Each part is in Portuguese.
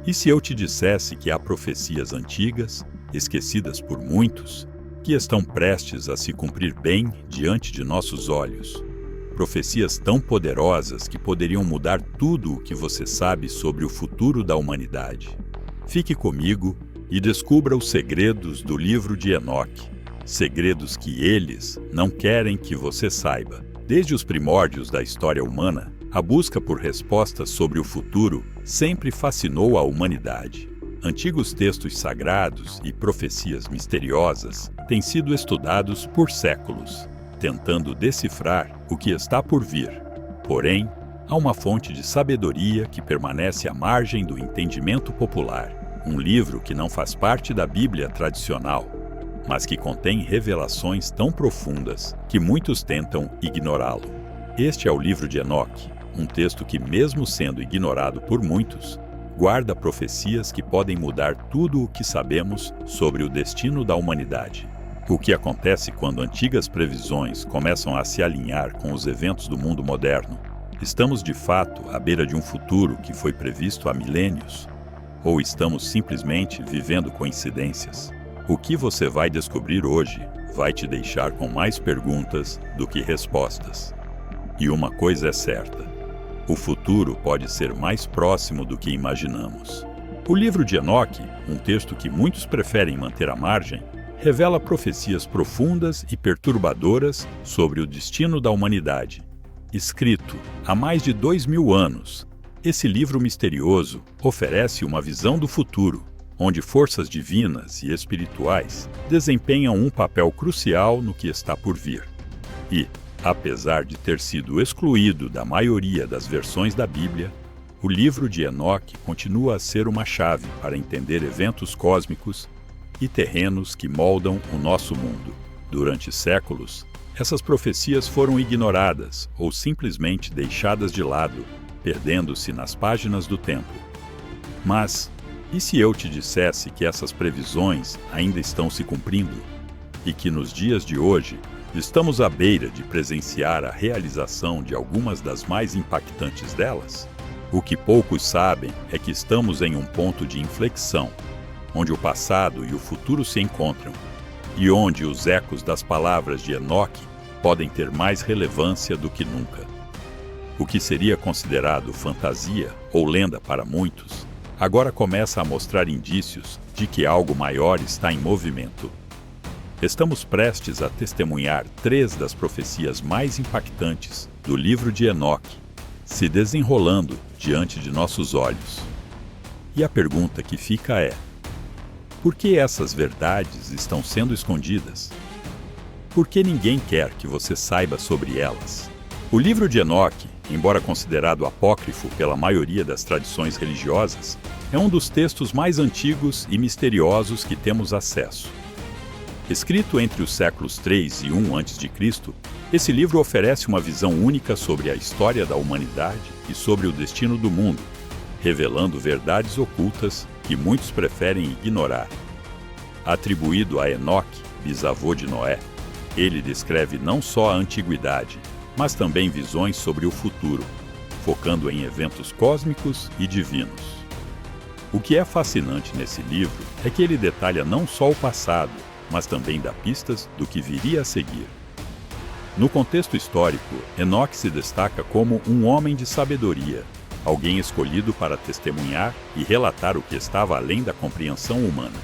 E se eu te dissesse que há profecias antigas, esquecidas por muitos, que estão prestes a se cumprir bem diante de nossos olhos? Profecias tão poderosas que poderiam mudar tudo o que você sabe sobre o futuro da humanidade. Fique comigo e descubra os segredos do livro de Enoque. Segredos que eles não querem que você saiba. Desde os primórdios da história humana, a busca por respostas sobre o futuro sempre fascinou a humanidade. Antigos textos sagrados e profecias misteriosas têm sido estudados por séculos, tentando decifrar o que está por vir. Porém, há uma fonte de sabedoria que permanece à margem do entendimento popular, um livro que não faz parte da Bíblia tradicional, mas que contém revelações tão profundas que muitos tentam ignorá-lo. Este é o livro de Enoque, um texto que, mesmo sendo ignorado por muitos, guarda profecias que podem mudar tudo o que sabemos sobre o destino da humanidade. O que acontece quando antigas previsões começam a se alinhar com os eventos do mundo moderno? Estamos de fato à beira de um futuro que foi previsto há milênios? Ou estamos simplesmente vivendo coincidências? O que você vai descobrir hoje vai te deixar com mais perguntas do que respostas. E uma coisa é certa: o futuro pode ser mais próximo do que imaginamos. O livro de Enoque, um texto que muitos preferem manter à margem, revela profecias profundas e perturbadoras sobre o destino da humanidade. Escrito há mais de 2000 anos, esse livro misterioso oferece uma visão do futuro, onde forças divinas e espirituais desempenham um papel crucial no que está por vir. E, apesar de ter sido excluído da maioria das versões da Bíblia, o livro de Enoque continua a ser uma chave para entender eventos cósmicos e terrenos que moldam o nosso mundo. Durante séculos, essas profecias foram ignoradas ou simplesmente deixadas de lado, perdendo-se nas páginas do tempo. Mas, e se eu te dissesse que essas previsões ainda estão se cumprindo? E que nos dias de hoje, estamos à beira de presenciar a realização de algumas das mais impactantes delas? O que poucos sabem é que estamos em um ponto de inflexão, onde o passado e o futuro se encontram, e onde os ecos das palavras de Enoque podem ter mais relevância do que nunca. O que seria considerado fantasia ou lenda para muitos, agora começa a mostrar indícios de que algo maior está em movimento. Estamos prestes a testemunhar 3 das profecias mais impactantes do livro de Enoque, se desenrolando diante de nossos olhos. E a pergunta que fica é: por que essas verdades estão sendo escondidas? Por que ninguém quer que você saiba sobre elas? O livro de Enoque, embora considerado apócrifo pela maioria das tradições religiosas, é um dos textos mais antigos e misteriosos que temos acesso. Escrito entre os séculos 3 e 1 a.C., esse livro oferece uma visão única sobre a história da humanidade e sobre o destino do mundo, revelando verdades ocultas que muitos preferem ignorar. Atribuído a Enoque, bisavô de Noé, ele descreve não só a antiguidade, mas também visões sobre o futuro, focando em eventos cósmicos e divinos. O que é fascinante nesse livro é que ele detalha não só o passado, mas também dá pistas do que viria a seguir. No contexto histórico, Enoque se destaca como um homem de sabedoria, alguém escolhido para testemunhar e relatar o que estava além da compreensão humana.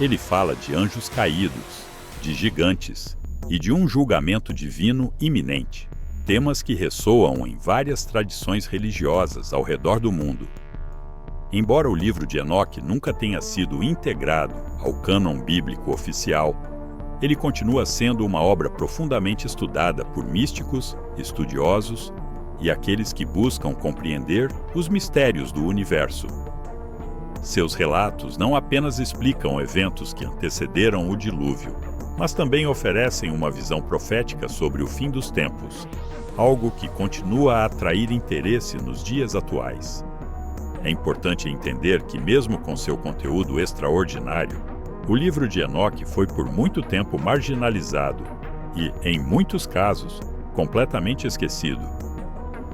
Ele fala de anjos caídos, de gigantes e de um julgamento divino iminente, temas que ressoam em várias tradições religiosas ao redor do mundo. Embora o livro de Enoque nunca tenha sido integrado ao cânon bíblico oficial, ele continua sendo uma obra profundamente estudada por místicos, estudiosos e aqueles que buscam compreender os mistérios do universo. Seus relatos não apenas explicam eventos que antecederam o dilúvio, mas também oferecem uma visão profética sobre o fim dos tempos, algo que continua a atrair interesse nos dias atuais. É importante entender que, mesmo com seu conteúdo extraordinário, o livro de Enoque foi por muito tempo marginalizado e, em muitos casos, completamente esquecido.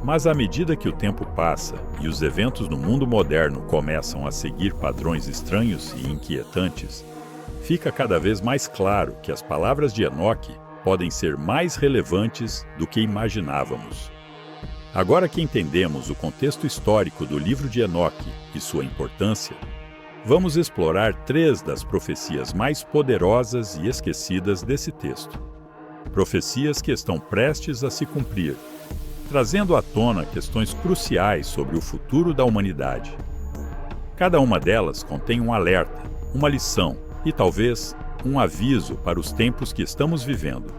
Mas à medida que o tempo passa e os eventos no mundo moderno começam a seguir padrões estranhos e inquietantes, fica cada vez mais claro que as palavras de Enoque podem ser mais relevantes do que imaginávamos. Agora que entendemos o contexto histórico do livro de Enoque e sua importância, vamos explorar 3 das profecias mais poderosas e esquecidas desse texto. Profecias que estão prestes a se cumprir, trazendo à tona questões cruciais sobre o futuro da humanidade. Cada uma delas contém um alerta, uma lição e talvez um aviso para os tempos que estamos vivendo.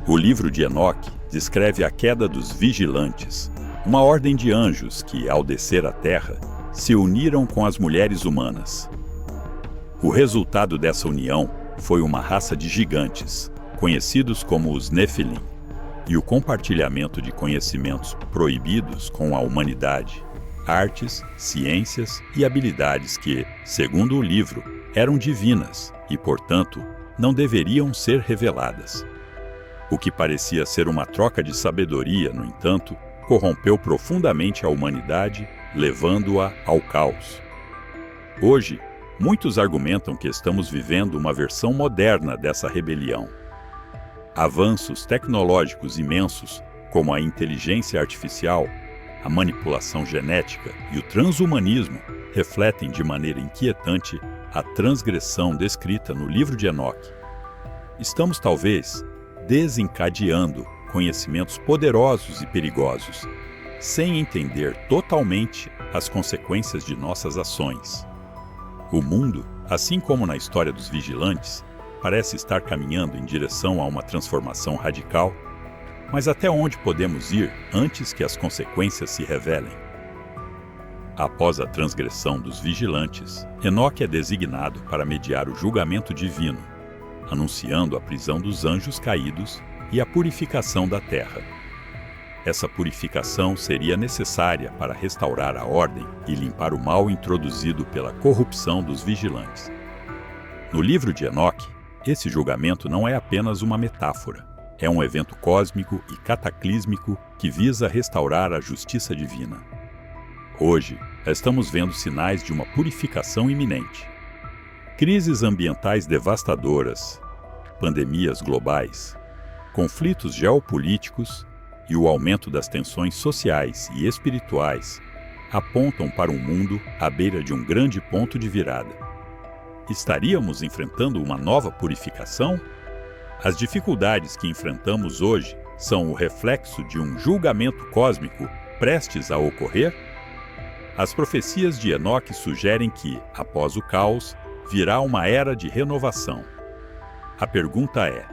O livro de Enoque descreve a queda dos vigilantes, uma ordem de anjos que, ao descer à terra, se uniram com as mulheres humanas. O resultado dessa união foi uma raça de gigantes, conhecidos como os Nefilim, e o compartilhamento de conhecimentos proibidos com a humanidade, artes, ciências e habilidades que, segundo o livro, eram divinas e, portanto, não deveriam ser reveladas. O que parecia ser uma troca de sabedoria, no entanto, corrompeu profundamente a humanidade, levando-a ao caos. Hoje, muitos argumentam que estamos vivendo uma versão moderna dessa rebelião. Avanços tecnológicos imensos, como a inteligência artificial, a manipulação genética e o transhumanismo, refletem de maneira inquietante a transgressão descrita no livro de Enoque. Estamos, talvez, desencadeando conhecimentos poderosos e perigosos, sem entender totalmente as consequências de nossas ações. O mundo, assim como na história dos vigilantes, parece estar caminhando em direção a uma transformação radical, mas até onde podemos ir antes que as consequências se revelem? Após a transgressão dos vigilantes, Enoque é designado para mediar o julgamento divino, anunciando a prisão dos anjos caídos e a purificação da terra. Essa purificação seria necessária para restaurar a ordem e limpar o mal introduzido pela corrupção dos vigilantes. No livro de Enoque, esse julgamento não é apenas uma metáfora, é um evento cósmico e cataclísmico que visa restaurar a justiça divina. Hoje, estamos vendo sinais de uma purificação iminente. Crises ambientais devastadoras, pandemias globais, conflitos geopolíticos e o aumento das tensões sociais e espirituais apontam para um mundo à beira de um grande ponto de virada. Estaríamos enfrentando uma nova purificação? As dificuldades que enfrentamos hoje são o reflexo de um julgamento cósmico prestes a ocorrer? As profecias de Enoque sugerem que, após o caos, virá uma era de renovação. A pergunta é: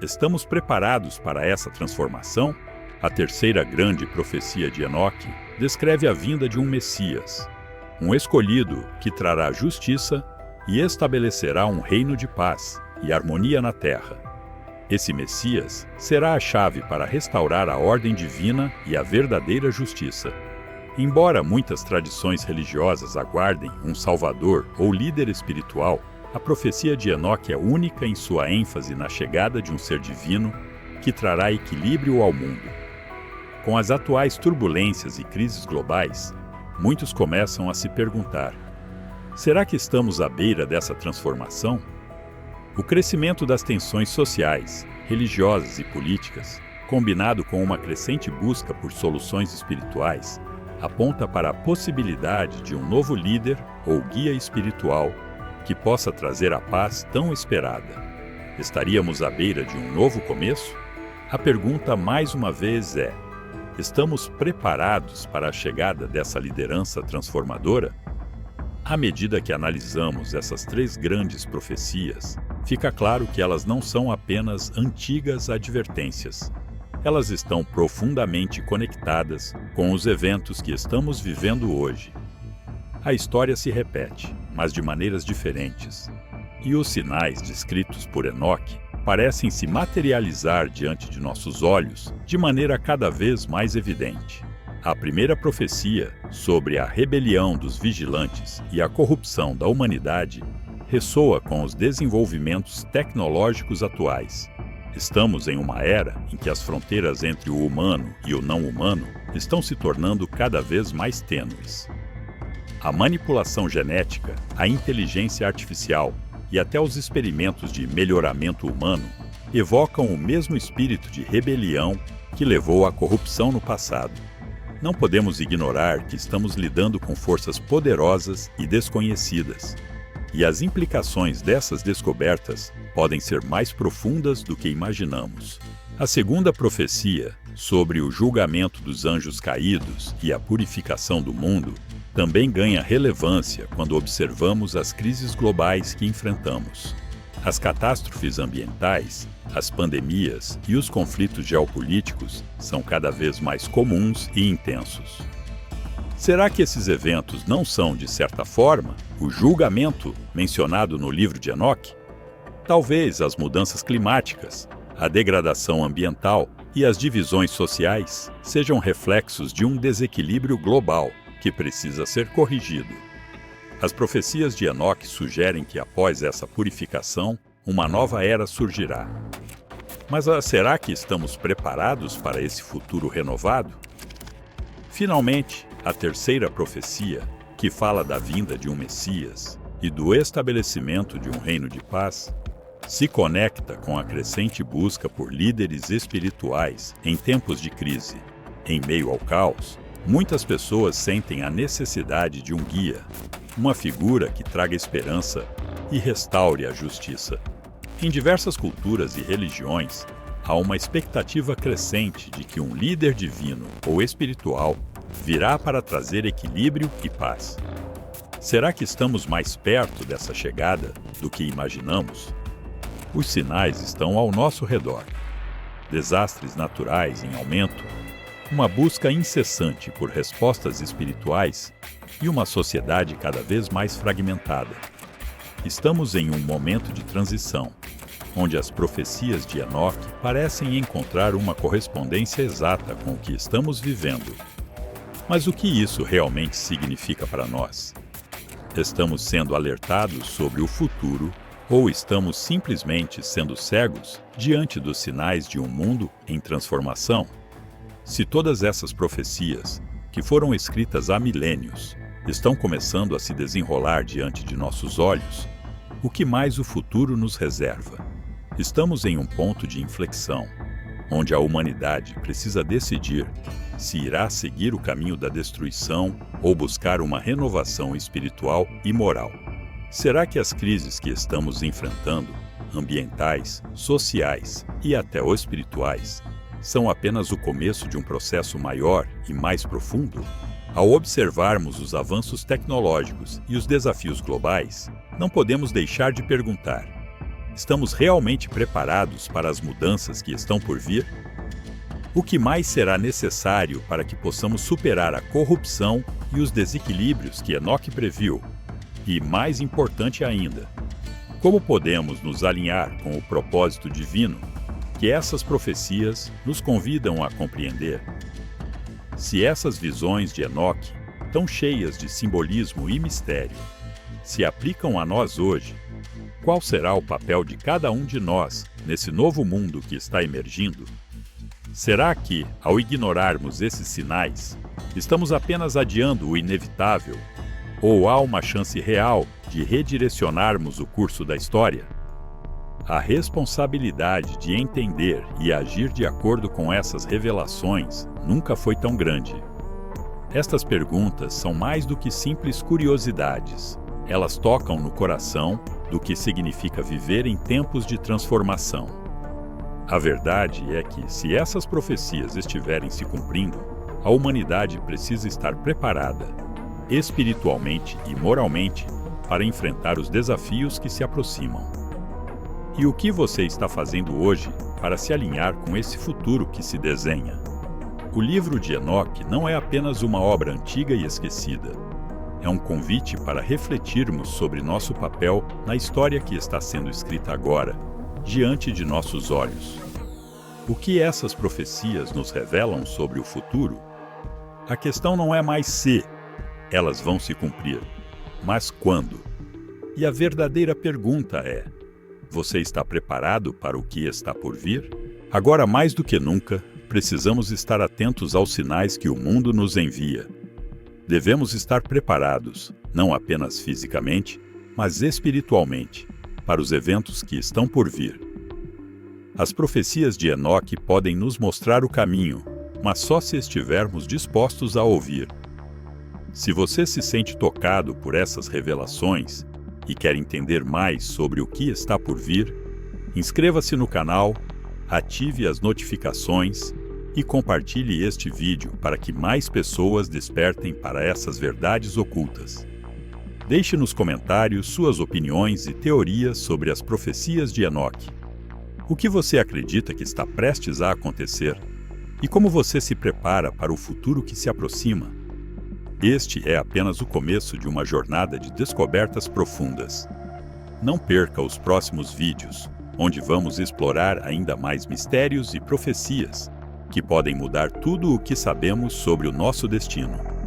estamos preparados para essa transformação? A terceira grande profecia de Enoque descreve a vinda de um Messias, um escolhido que trará justiça e estabelecerá um reino de paz e harmonia na terra. Esse Messias será a chave para restaurar a ordem divina e a verdadeira justiça. Embora muitas tradições religiosas aguardem um salvador ou líder espiritual, a profecia de Enoque é única em sua ênfase na chegada de um ser divino que trará equilíbrio ao mundo. Com as atuais turbulências e crises globais, muitos começam a se perguntar: será que estamos à beira dessa transformação? O crescimento das tensões sociais, religiosas e políticas, combinado com uma crescente busca por soluções espirituais, aponta para a possibilidade de um novo líder ou guia espiritual que possa trazer a paz tão esperada. Estaríamos à beira de um novo começo? A pergunta mais uma vez é: estamos preparados para a chegada dessa liderança transformadora? À medida que analisamos essas 3 grandes profecias, fica claro que elas não são apenas antigas advertências. Elas estão profundamente conectadas com os eventos que estamos vivendo hoje. A história se repete, mas de maneiras diferentes. E os sinais descritos por Enoque parecem se materializar diante de nossos olhos de maneira cada vez mais evidente. A primeira profecia, sobre a rebelião dos vigilantes e a corrupção da humanidade, ressoa com os desenvolvimentos tecnológicos atuais. Estamos em uma era em que as fronteiras entre o humano e o não humano estão se tornando cada vez mais tênues. A manipulação genética, a inteligência artificial e até os experimentos de melhoramento humano evocam o mesmo espírito de rebelião que levou à corrupção no passado. Não podemos ignorar que estamos lidando com forças poderosas e desconhecidas, e as implicações dessas descobertas podem ser mais profundas do que imaginamos. A segunda profecia, sobre o julgamento dos anjos caídos e a purificação do mundo, também ganha relevância quando observamos as crises globais que enfrentamos. As catástrofes ambientais, as pandemias e os conflitos geopolíticos são cada vez mais comuns e intensos. Será que esses eventos não são, de certa forma, o julgamento mencionado no livro de Enoque? Talvez as mudanças climáticas, a degradação ambiental e as divisões sociais sejam reflexos de um desequilíbrio global que precisa ser corrigido. As profecias de Enoque sugerem que após essa purificação, uma nova era surgirá. Mas será que estamos preparados para esse futuro renovado? Finalmente, a terceira profecia, que fala da vinda de um Messias e do estabelecimento de um reino de paz, se conecta com a crescente busca por líderes espirituais em tempos de crise. Em meio ao caos, muitas pessoas sentem a necessidade de um guia, uma figura que traga esperança e restaure a justiça. Em diversas culturas e religiões, há uma expectativa crescente de que um líder divino ou espiritual virá para trazer equilíbrio e paz. Será que estamos mais perto dessa chegada do que imaginamos? Os sinais estão ao nosso redor. Desastres naturais em aumento, uma busca incessante por respostas espirituais e uma sociedade cada vez mais fragmentada. Estamos em um momento de transição, onde as profecias de Enoque parecem encontrar uma correspondência exata com o que estamos vivendo. Mas o que isso realmente significa para nós? Estamos sendo alertados sobre o futuro ou estamos simplesmente sendo cegos diante dos sinais de um mundo em transformação? Se todas essas profecias, que foram escritas há milênios, estão começando a se desenrolar diante de nossos olhos, o que mais o futuro nos reserva? Estamos em um ponto de inflexão, onde a humanidade precisa decidir se irá seguir o caminho da destruição ou buscar uma renovação espiritual e moral. Será que as crises que estamos enfrentando, ambientais, sociais e até espirituais, são apenas o começo de um processo maior e mais profundo? Ao observarmos os avanços tecnológicos e os desafios globais, não podemos deixar de perguntar: estamos realmente preparados para as mudanças que estão por vir? O que mais será necessário para que possamos superar a corrupção e os desequilíbrios que Enoque previu? E, mais importante ainda, como podemos nos alinhar com o propósito divino que essas profecias nos convidam a compreender? Se essas visões de Enoque, tão cheias de simbolismo e mistério, se aplicam a nós hoje, qual será o papel de cada um de nós nesse novo mundo que está emergindo? Será que, ao ignorarmos esses sinais, estamos apenas adiando o inevitável? Ou há uma chance real de redirecionarmos o curso da história? A responsabilidade de entender e agir de acordo com essas revelações nunca foi tão grande. Estas perguntas são mais do que simples curiosidades. Elas tocam no coração do que significa viver em tempos de transformação. A verdade é que, se essas profecias estiverem se cumprindo, a humanidade precisa estar preparada, espiritualmente e moralmente, para enfrentar os desafios que se aproximam. E o que você está fazendo hoje para se alinhar com esse futuro que se desenha? O livro de Enoque não é apenas uma obra antiga e esquecida. É um convite para refletirmos sobre nosso papel na história que está sendo escrita agora, diante de nossos olhos. O que essas profecias nos revelam sobre o futuro? A questão não é mais se elas vão se cumprir, mas quando. E a verdadeira pergunta é: Você está preparado para o que está por vir? Agora, mais do que nunca, precisamos estar atentos aos sinais que o mundo nos envia. Devemos estar preparados, não apenas fisicamente, mas espiritualmente, para os eventos que estão por vir. As profecias de Enoque podem nos mostrar o caminho, mas só se estivermos dispostos a ouvir. Se você se sente tocado por essas revelações e quer entender mais sobre o que está por vir, inscreva-se no canal, ative as notificações e compartilhe este vídeo para que mais pessoas despertem para essas verdades ocultas. Deixe nos comentários suas opiniões e teorias sobre as profecias de Enoque. O que você acredita que está prestes a acontecer? E como você se prepara para o futuro que se aproxima? Este é apenas o começo de uma jornada de descobertas profundas. Não perca os próximos vídeos, onde vamos explorar ainda mais mistérios e profecias, que podem mudar tudo o que sabemos sobre o nosso destino.